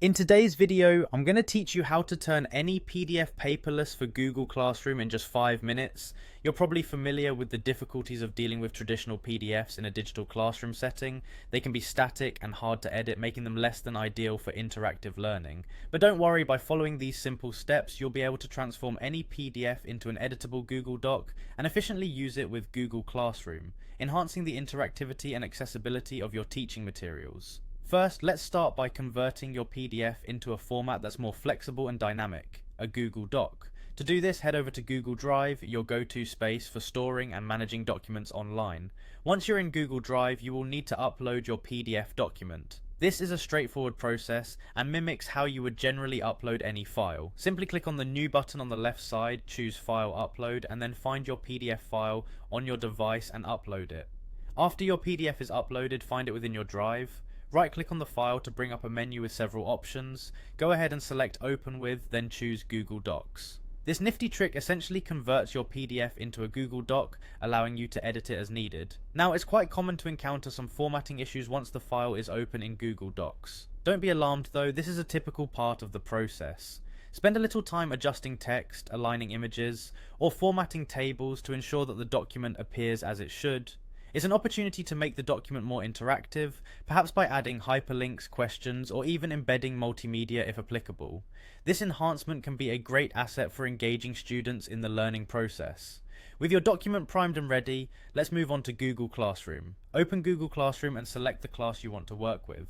In today's video, I'm going to teach you how to turn any PDF paperless for Google Classroom in just 5 minutes. You're probably familiar with the difficulties of dealing with traditional PDFs in a digital classroom setting. They can be static and hard to edit, making them less than ideal for interactive learning. But don't worry, by following these simple steps, you'll be able to transform any PDF into an editable Google Doc and efficiently use it with Google Classroom, enhancing the interactivity and accessibility of your teaching materials. First, let's start by converting your PDF into a format that's more flexible and dynamic, a Google Doc. To do this, head over to Google Drive, your go-to space for storing and managing documents online. Once you're in Google Drive, you will need to upload your PDF document. This is a straightforward process and mimics how you would generally upload any file. Simply click on the New button on the left side, choose File Upload, and then find your PDF file on your device and upload it. After your PDF is uploaded, find it within your drive. Right-click on the file to bring up a menu with several options. Go ahead and select Open With, then choose Google Docs. This nifty trick essentially converts your PDF into a Google Doc, allowing you to edit it as needed. Now, it's quite common to encounter some formatting issues once the file is open in Google Docs. Don't be alarmed though, this is a typical part of the process. Spend a little time adjusting text, aligning images, or formatting tables to ensure that the document appears as it should. It's an opportunity to make the document more interactive, perhaps by adding hyperlinks, questions, or even embedding multimedia if applicable. This enhancement can be a great asset for engaging students in the learning process. With your document primed and ready, let's move on to Google Classroom. Open Google Classroom and select the class you want to work with.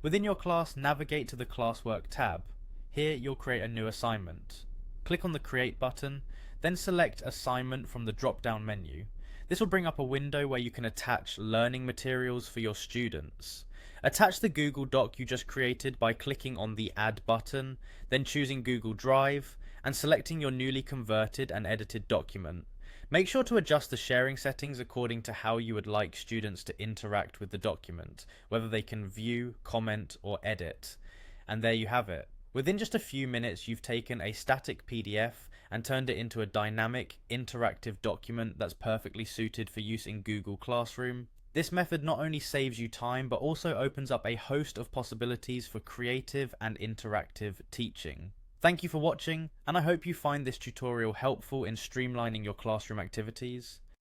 Within your class, navigate to the Classwork tab. Here, you'll create a new assignment. Click on the Create button, then select Assignment from the drop-down menu. This will bring up a window where you can attach learning materials for your students. Attach the Google Doc you just created by clicking on the Add button, then choosing Google Drive, and selecting your newly converted and edited document. Make sure to adjust the sharing settings according to how you would like students to interact with the document, whether they can view, comment, or edit. And there you have it. Within just a few minutes, you've taken a static PDF and turned it into a dynamic, interactive document that's perfectly suited for use in Google Classroom. This method not only saves you time, but also opens up a host of possibilities for creative and interactive teaching. Thank you for watching, and I hope you find this tutorial helpful in streamlining your classroom activities.